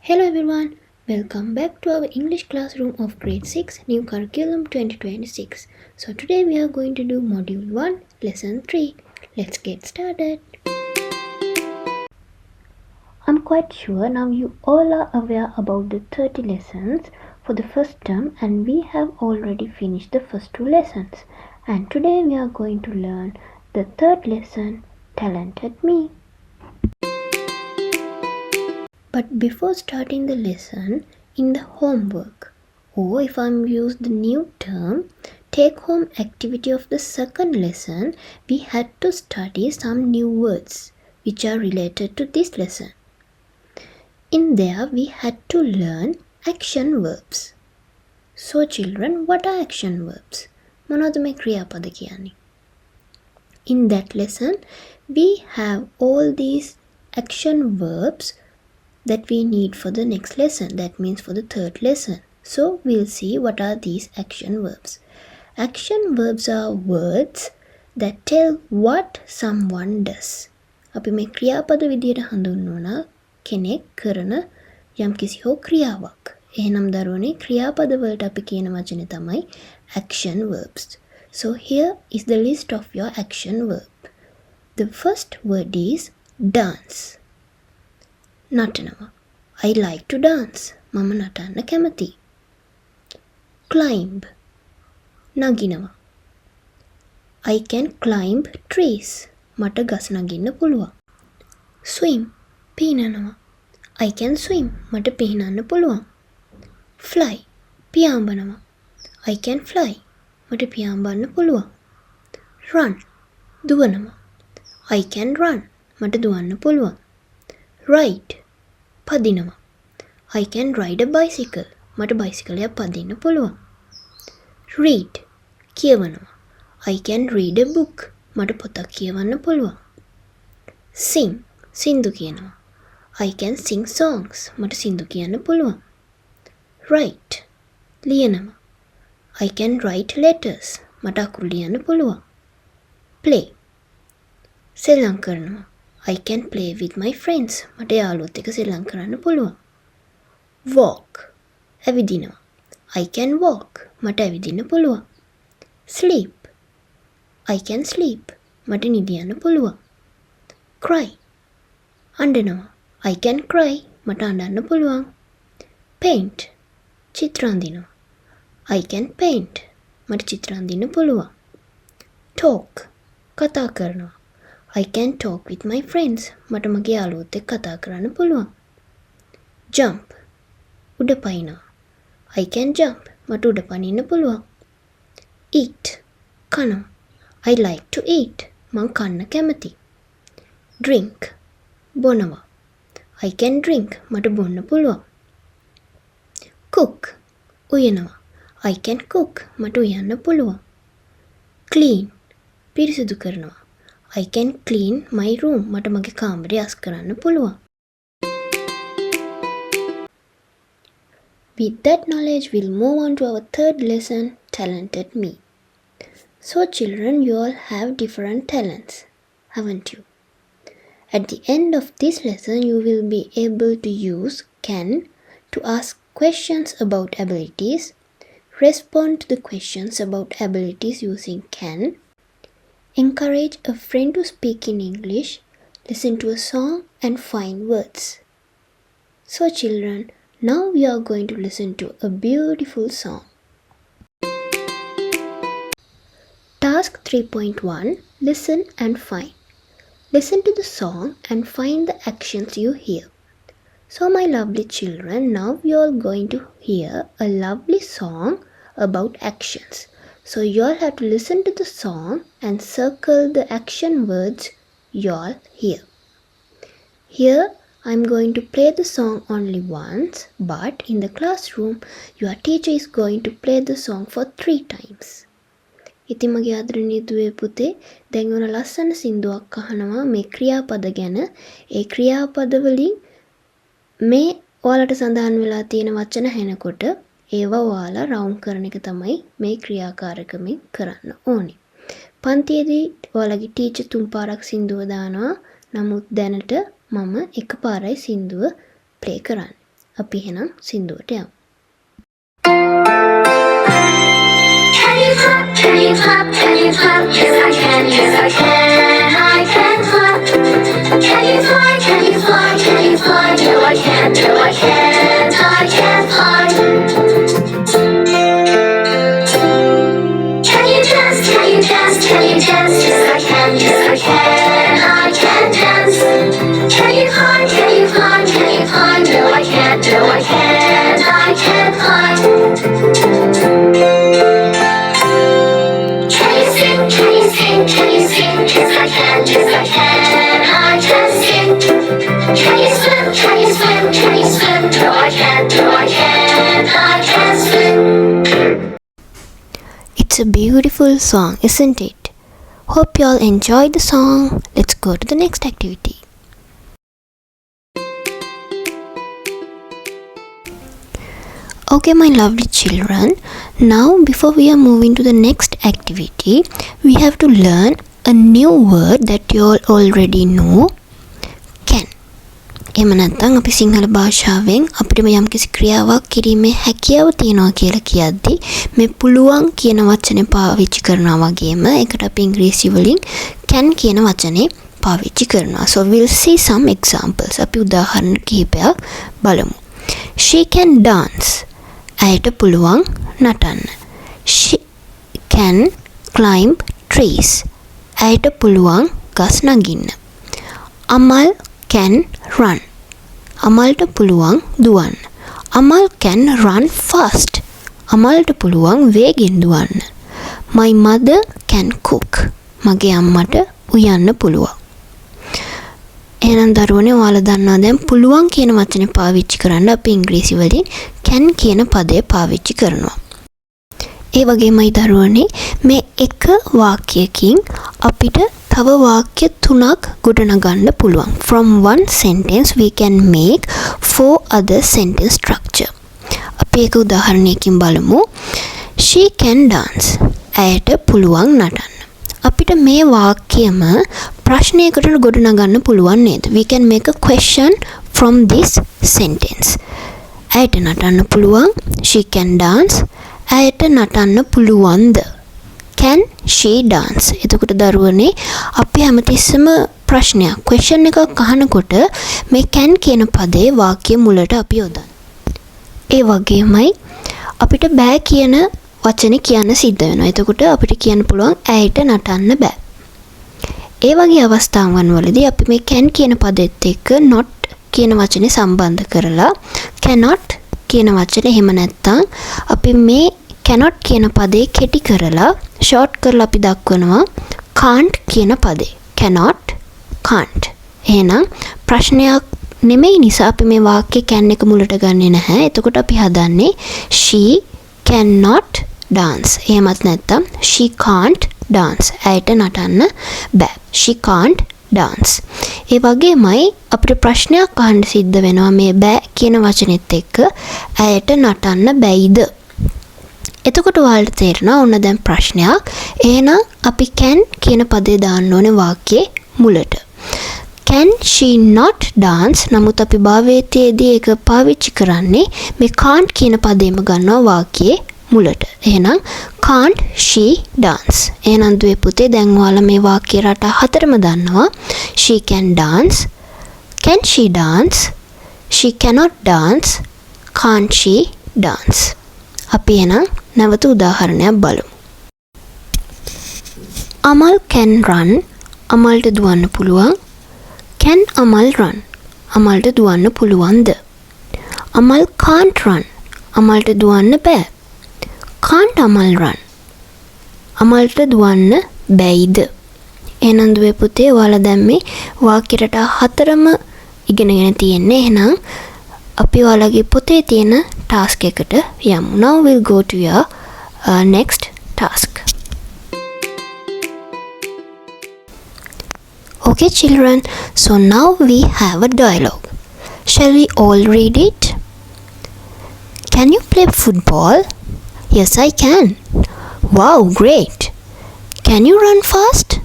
Hello everyone, welcome back to our English classroom of grade 6 new curriculum 2026. So today we are going to do module 1 lesson 3. Let's get started. I'm quite sure now you all are aware about the 30 lessons for the first term and we have already finished the first 2 lessons. And today we are going to learn the third lesson, Talented Me. But before starting the lesson, in the homework, or if I'm use the new term, take home activity of the second lesson, we had to study some new words which are related to this lesson. In there, we had to learn action verbs. So children, what are action verbs? මොනවද මේ ක්‍රියාපද කියන්නේ? In that lesson, we have all these action verbs that we need for the next lesson. That means for the third lesson. So we'll see what are these action verbs. Action verbs are words that tell what someone does. අපි මේ ක්‍රියාපද විදියට හඳුන්වනවා කෙනෙක් කරන යම්කිසි හෝ ක්‍රියාවක්. එහෙනම් දරුවනේ ක්‍රියාපද වලට අපි කියන වචනේ තමයි action verbs. So here is the list of your action verb. The first word is dance. නටනවා. I like to dance. මම නටන්න කැමතියි. Climb. නගිනවා. I can climb trees. මට ගස් නගින්න පුළුවන්. Swim. පීනනවා. I can swim. මට පීනන්න පුළුවන්. Fly. පියාඹනවා. I can fly. මට පියාඹන්න පුළුවන්. Run. දුවනවා. I can run. මට දුවන්න පුළුවන්. Ride. පදිනවා. I can ride a bicycle. මට බයිසිකලයක් පදින්න පුළුවන්. Read. කියවනවා. I can read a book. මට පොතක් කියවන්න පුළුවන්. Sing. සින්දු කියනවා. I can sing songs. මට සින්දු කියන්න පුළුවන්. Write. ලියනවා. I can write letters. මට අකුරු ලියන්න පුළුවන්. Play. සෙල්ලම් කරනවා. I can play with my friends. මට යාළුවොත් එක්ක සෙල්ලම් කරන්න පුළුවන්. Walk. ඇවිදිනවා. I can walk. මට ඇවිදින්න පුළුවන්. Sleep. I can sleep. මට නිදියන්න පුළුවන්. Cry. අඬනවා. I can cry. මට අඬන්න පුළුවන්. Paint. චිත්‍ර අඳිනවා. I can paint. මට චිත්‍ර අඳින්න පුළුවන්. Talk. කතා කරනවා. I can talk with my friends. මට මගේ යාළුවොත් එක්ක කතා කරන්න පුළුවන්. Jump. උඩ පනිනවා. I can jump. මට උඩ පනින්න පුළුවන්. Eat. කනවා. I like to eat. මං කන්න කැමතියි. Drink. බොනවා. I can drink. මට බොන්න පුළුවන්. Cook. උයනවා. I can cook. මට උයන්න පුළුවන්. Clean. පිරිසිදු කරනවා. I can clean my room. මට මගේ කාමරය අස් කරන්න පුළුවන්. With that knowledge, we'll move on to our third lesson, Talented Me. So children, you all have different talents, haven't you? At the end of this lesson, you will be able to use can to ask questions about abilities, respond to the questions about abilities using can, encourage a friend to speak in English, listen to a song and find words. So children, now we are going to listen to a beautiful song. Task 3.1. Listen and find. Listen to the song and find the actions you hear. So my lovely children, now we are going to hear a lovely song about actions. So you all have to listen to the song and circle the action words you all hear. Here I'm going to play the song only once, but in the classroom your teacher is going to play the song for 3 times. ඉතින් මගේ ආදරණීය දුවේ පුතේ දැන් ඔන ලස්සන සින්දුවක් අහනවා මේ ක්‍රියාපද ගැන. ඒ ක්‍රියාපද වලින් මේ ඔයාලට සඳහන් වෙලා තියෙන වචන හැනකොට ඒවා ඔයාලා රවුන්ඩ් කරන එක තමයි මේ ක්‍රියාකාරකමෙන් කරන්න ඕනේ. පන්තියේදී ඔයාලගේ ටීචර් 3 පාරක් සින්දුව දානවා. නමුත් දැනට මම එක පාරයි සින්දුව ප්ලේ කරන්නේ. අපි එහෙනම් සින්දුවට යමු. Can you clap? Can you clap? Can you clap? Yes I can, yes I can. I can clap. Can you fly? Can you fly? Can you fly? No I can't, no I can't. I can fly. Can you dance? Can you dance? Can you dance? Yes I can, yes I can. I can dance. Can you climb? Can you climb? Can you climb? No I can't, no I can't. I can climb. Can you sing? Can you sing? Can you sing? Yes I can, yes I can. I can sing. Can you swim? Can you swim? Can you swim? No I can't, no I can't. I can swim. It's a beautiful song, isn't it? Hope you all enjoyed the song. Let's go to the next activity. Okay, my lovely children, now before we are moving to the next activity, we have to learn a new word that you all already know, can. එහෙම නැත්නම් අපි සිංහල භාෂාවෙන් අපිට යම්කිසි ක්‍රියාවක් කිරීමේ හැකියාව තියෙනවා කියලා කියද්දි මේ පුළුවන් කියන වචනේ පාවිච්චි කරනවා වගේම ඒකට අපි ඉංග්‍රීසි වලින් can කියන වචනේ පාවිච්චි කරනවා. So we'll see some examples. අපි උදාහරණ කිහිපයක් බලමු. She can dance. ඇයට පුළුවන් නටන්න. She can climb trees. ඇයට පුළුවන් ගස් නගින්න. Amal can run. අමල්ට පුළුවන් දුවන්න. Amal can run fast. අමල්ට පුළුවන් වේගෙන් දුවන්න. My mother can cook. මගේ අම්මට උයන්න පුළුවන්. එහෙනම් දරුවනේ ඔයාලා දන්නවා දැන් පුළුවන් කියන වචනේ පාවිච්චි කරන්න අපි ඉංග්‍රීසි වලින් can කියන පදය පාවිච්චි කරනවා. ඒ වගේමයි දරුවනේ මේ එක වාක්‍යයකින් අපිට තව වාක්‍ය තුනක් ගොඩනගන්න පුළුවන්. From one sentence we can make 4 other sentence structure. අපි එක උදාහරණයකින් බලමු. She can dance. ඇයට පුළුවන් නටන්න. අපිට මේ වාක්‍යම ප්‍රශ්නයකට ගොඩනගන්න පුළුවන් නේද? We can make a question from this sentence. ඇයට නටන්න පුළුවන්. She can dance. ඇයට නටන්න පුළුවන්ද? Can she dance? එතකොට දරුවනේ අපි හැමතිස්සෙම ප්‍රශ්නයක් question එකක් අහනකොට මේ can කියන පදේ වාක්‍ය මුලට අපි යොදන්න. ඒ වගේමයි අපිට බෑ කියන වචනේ කියන්න සිද්ධ වෙනවා. එතකොට අපිට කියන්න පුළුවන් ඇයට නටන්න බෑ. ඒ වගේ අවස්ථාවන් වලදී අපි මේ can කියන පදෙත් එක්ක not කියන වචනේ සම්බන්ධ කරලා cannot කියන වචනේ එහෙම නැත්තම් අපි මේ cannot කියන පදේ කෙටි කරලා short කරලා අපි දක්වනවා can't කියන පදේ. cannot, can't. එහෙනම් ප්‍රශ්නයක් නෙමෙයි නිසා අපි මේ වාක්‍ය can එක මුලට ගන්නෙ නැහැ. එතකොට අපි හදන්නේ she cannot dance. එහෙමත් නැත්තම් she can't dance. ඇයට නටන්න බෑ. she can't dance. ඒ වගේමයි අපිට ප්‍රශ්නයක් අහන්න සිද්ධ වෙනවා මේ බෑ කියන වචනේත් එක්ක ඇයට නටන්න බැයිද? එතකොට ඔයාලට තේරෙනවා ඔන්න දැන් ප්‍රශ්නයක්. එහෙනම් අපි can කියන පදේ දාන්න ඕනේ වාක්‍යයේ මුලට. Can she not dance? නමුත් අපි භාවිතයේදී ඒක පාවිච්චි කරන්නේ මේ can't කියන පදේම ගන්නවා වාක්‍යයේ මුලට. එහෙනම් can't she dance? එහෙනම් දුවේ පුතේ දැන් ඔයාලා මේ වාක්‍ය රට හතරම දන්නවා. She can dance. Can she dance? She cannot dance. Can't she dance? අපි එහෙනම් නැවත උදාහරණයක් බලමු. Amal can run. අමල්ට දුවන්න පුළුවන්. Can Amal run? අමල්ට දුවන්න පුළුවන්ද? Amal can't run. අමල්ට දුවන්න බෑ. Can't Amal run? අමල්ට දුවන්න බැයිද? එහෙනම් දුවේ පුතේ ඔයාලා දැන් මේ වාක්‍ය රටා හතරම ඉගෙනගෙන තියෙන්නේ. එහෙනම් අපි ඔයාලගේ පොතේ තියෙන ටාස්ක් එකට යමු. Now we'll go to your next task. Okay children, so now we have a dialogue. Shall we all read it? Can you play football? Yes, I can. Wow, great. Can you run fast?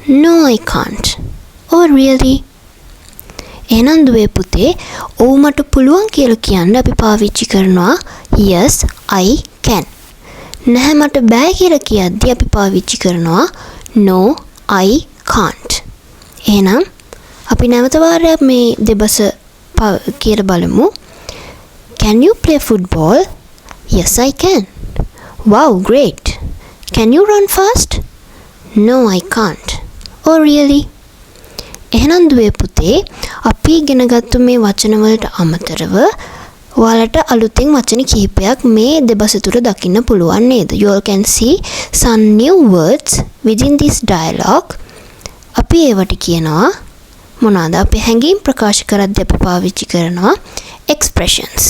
No, I can't. Oh, really? එහෙනම් දුවේ පුතේ ඔව් මට පුළුවන් කියලා කියන්න අපි පාවිච්චි කරනවා yes I can. නැහැ මට බෑ කියලා කියද්දි අපි පාවිච්චි කරනවා no I can't. එහෙනම් අපි නැවත වාරයක් මේ දෙබස කියලා බලමු. Can you play football? Yes I can. Wow, great. Can you run fast? No I can't. Oh really? එහෙනම් දුවේ පුතේ අපි ඉගෙන ගත්තු මේ වචන වලට අමතරව ඔයාලට අලුතෙන් වචන කිහිපයක් මේ දෙබස තුල දකින්න පුළුවන් නේද? You all can see some new words within this dialogue. අපි ඒවට කියනවා මොනවාද? අපි හැඟීම් ප්‍රකාශ කරද්දී අපි පාවිච්චි කරනවා expressions.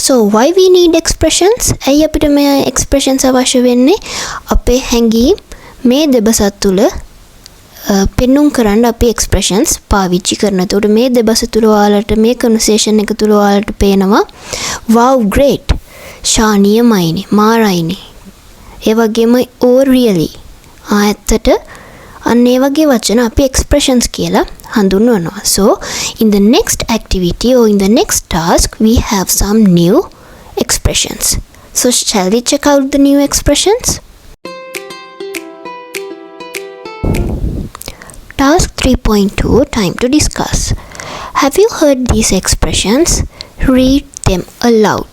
So why we need expressions? ඇයි අපිට මේ expressions අවශ්‍ය වෙන්නේ? අපේ හැඟීම් මේ දෙබසත් තුල පෙන්눔 කරන්න අපි expressions පාවිච්චි කරනවා. ඒකට මේ දෙබස තුල ඔයාලට මේ conversation එක තුල ඔයාලට පේනවා wow great ශානීයමයිනේ මාරයිනේ. ඒ වගේම oh really ඇත්තට අන්න ඒ වගේ වචන අපි expressions කියලා හඳුන්වනවා. So in the next activity or in the next task we have some new expressions. So shall we check out the new expressions? Task 3.2, time to discuss. Have you heard these expressions? Read them aloud.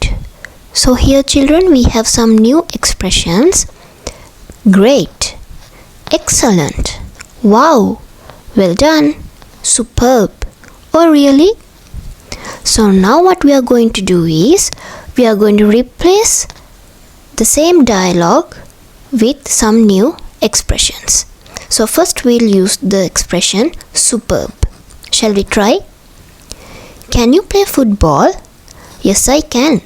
So here children we have some new expressions. Great, excellent, wow, well done, superb. Oh really? So now what we are going to do is we are going to replace the same dialogue with some new expressions. So first we'll use the expression superb. Shall we try? Can you play football? Yes, I can.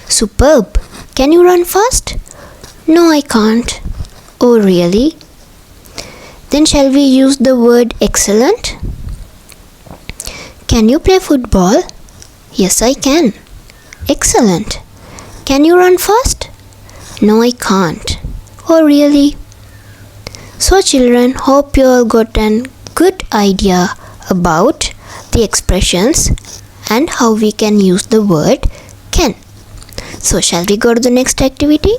Superb. Can you run fast? No, I can't. Oh, really? Then shall we use the word excellent? Can you play football? Yes, I can. Excellent. Can you run fast? No, I can't. Oh, really? So children, hope you all got a good idea about the expressions and how we can use the word can. So shall we go to the next activity?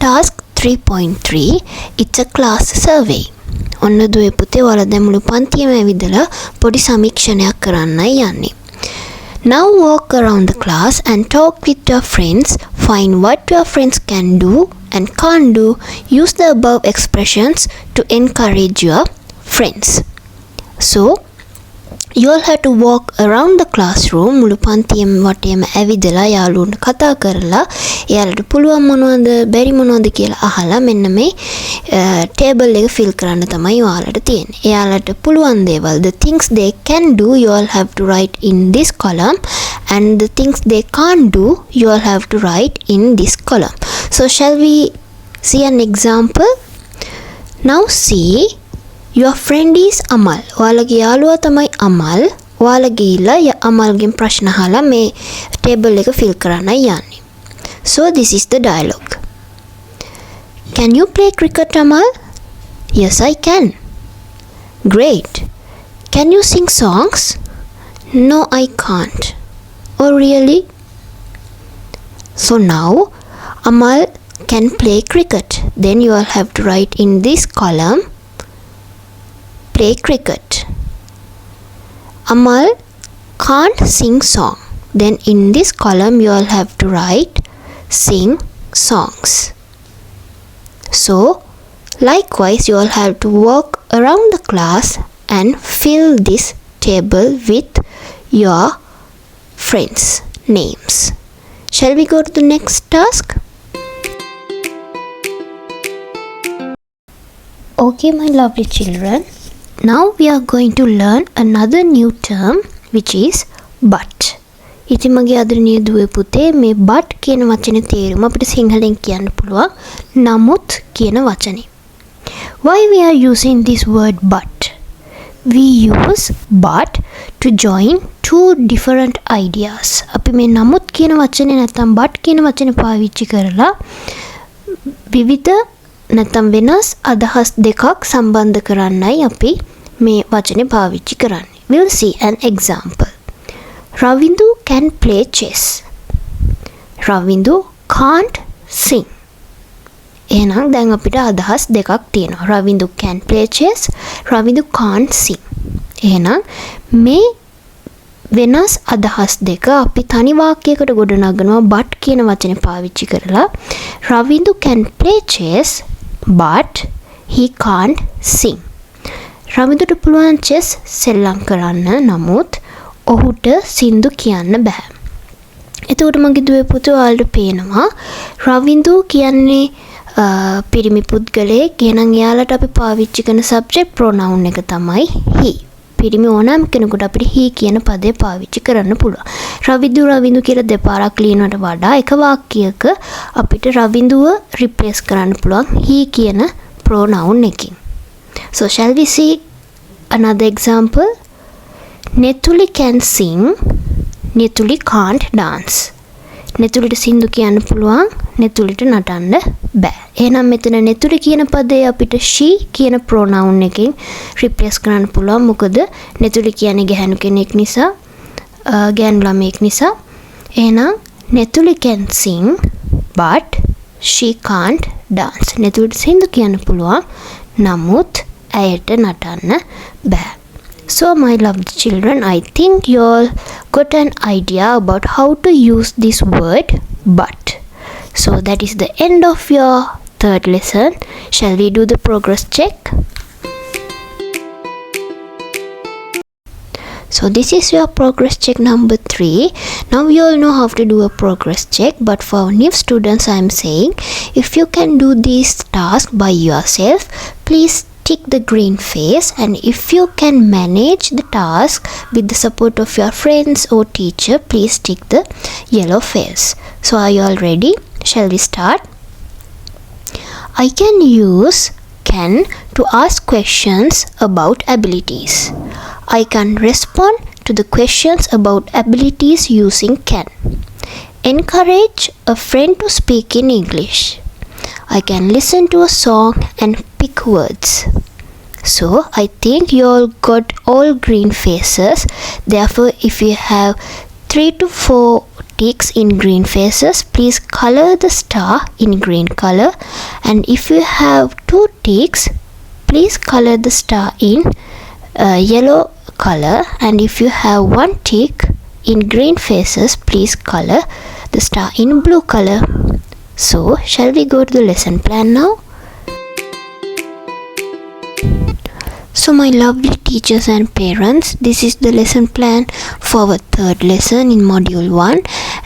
Task 3.3, it's a class survey. ඔන්න දුවේ පුතේ ඔයාලා දැන් මුළු පන්තියම ඇවිදලා පොඩි සමීක්ෂණයක් කරන්නයි යන්නේ. Now walk around the class and talk with your friends. Find what your friends can do and can't do. Use the above expressions to encourage your friends. So, you all have to walk around the classroom. මුළු පන්තියම වටේම ඇවිදලා යාළුවන්ට කතා කරලා එයාලට පුළුවන් මොනවද බැරි මොනවද කියලා අහලා මෙන්න මේ ටේබල් එක ෆිල් කරන්න තමයි ඔයාලට තියෙන්නේ. එයාලට පුළුවන් දේවල් the things they can do you all have to write in this column and the things they can't do you all have to write in this column. So shall we see an example? Now see your friend is Amal. ඔයාලගේ යාළුවා තමයි අමල්. ඔයාලා ගිහිල්ලා අමල්ගෙන් ප්‍රශ්න අහලා මේ table එක feel කරන්නයි යන්නේ. So this is the dialogue. Can you play cricket, Amal? Yes, I can. Great. Can you sing songs? No, I can't. Oh, really? So now Amal can play cricket. Then you all have to write in this column play cricket. Amal can't sing song. Then in this column you all have to write sing songs. So likewise you all have to walk around the class and fill this table with your friends' names. Shall we go to the next task? Okay, my lovely children. Now we are going to learn another new term which is but. ඉතින් මගේ ආදරණීය දුවේ පුතේ මේ but කියන වචනේ තේරුම අපිට සිංහලෙන් කියන්න පුළුවන් නමුත් කියන වචනේ. Why we are using this word but? We use but to join two different ideas. අපි මේ නමුත් කියන වචනේ නැත්නම් but කියන වචනේ පාවිච්චි කරලා විවිධ නැත්නම් වෙනස් අදහස් දෙකක් සම්බන්ධ කරන්නයි අපි මේ වචනේ පාවිච්චි කරන්නේ. We'll see an example. Ravindu can play chess. Ravindu can't sing. එහෙනම් දැන් අපිට අදහස් දෙකක් තියෙනවා. Ravindu can play chess. Ravindu can't sing. එහෙනම් මේ වෙනස් අදහස් දෙක අපි තනි වාක්‍යයකට ගොඩනගනවා but කියන වචනේ පාවිච්චි කරලා. Ravindu can play chess but he can't sing. රවිදුට පුළුවන් chess සෙල්ලම් කරන්න, නමුත් ඔහුට සින්දු කියන්න බෑ. එතකොට මගේ දුවේ පුතේ ඔයාලට පේනවා රවින්දු කියන්නේ පිරිමි පුද්ගලයෙක්. එහෙනම් එයාලට අපි පාවිච්චි කරන subject pronoun එක තමයි he. පිරිමි ඕනෑම කෙනෙකුට අපිට he කියන පදේ පාවිච්චි කරන්න පුළුවන්. රවින්දු කියලා දෙපාරක් ලියනවට වඩා එක වාක්‍යයක අපිට රවින්දුව replace කරන්න පුළුවන් he කියන pronoun එකකින්. So shall we see another example? Netuli can sing, Netuli can't dance. Netulita සින්දු කියන්න පුළුවන්, Netulita නටන්න බෑ. එහෙනම් මෙතන Netuli කියන පදේ අපිට she කියන pronoun එකෙන් replace කරන්න පුළුවන්. මොකද Netuli කියන්නේ ගැහැණු කෙනෙක් නිසා, ගැහැණු ළමයෙක් නිසා. එහෙනම් Netuli can sing but she can't dance. Netulita සින්දු කියන්න පුළුවන්, නමුත් ඇයට නටන්න බෑ. So my loved children, I think you all got an idea about how to use this word but. So that is the end of your third lesson. Shall we do the progress check? So this is your progress check number 3. Now you all know how to do a progress check, but for our new students I am saying, if you can do this task by yourself, please tick the green face, and if you can manage the task with the support of your friends or teacher, please tick the yellow face. So are you all ready? Shall we start? I can use can to ask questions about abilities. I can respond to the questions about abilities using can. Encourage a friend to speak in English. I can listen to a song and pick words. So I think you all got all green faces. Therefore, if you have 3 to 4 ticks in green faces, please color the star in green color. And if you have 2 ticks, please color the star in yellow color. And if you have 1 tick in green faces, please color the star in blue color. So, shall we go to the lesson plan now? So my lovely teachers and parents, this is the lesson plan for our third lesson in module 1.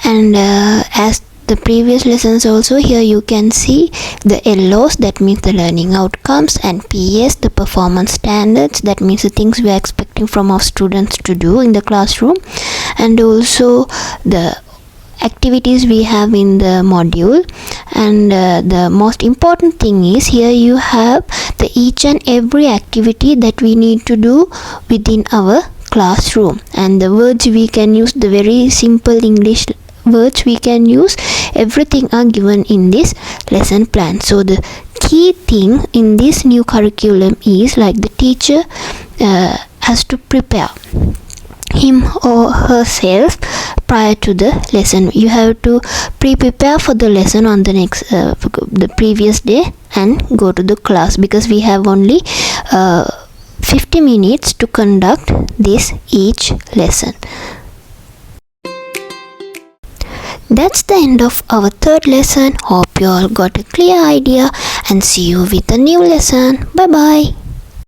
And as the previous lessons also, here you can see the LOs, that means the learning outcomes, and PS, the performance standards, that means the things we are expecting from our students to do in the classroom, and also the activities we have in the module. And the most important thing is here you have the each and every activity that we need to do within our classroom, and the words we can use, the very simple English words we can use, everything are given in this lesson plan. So the key thing in this new curriculum is, like, the teacher has to prepare him or herself prior to the lesson. You have to prepare for the lesson on the next the previous day and go to the class, because we have only 50 minutes to conduct this each lesson. That's the end of our third lesson. Hope you all got a clear idea, and see you with a new lesson. Bye bye.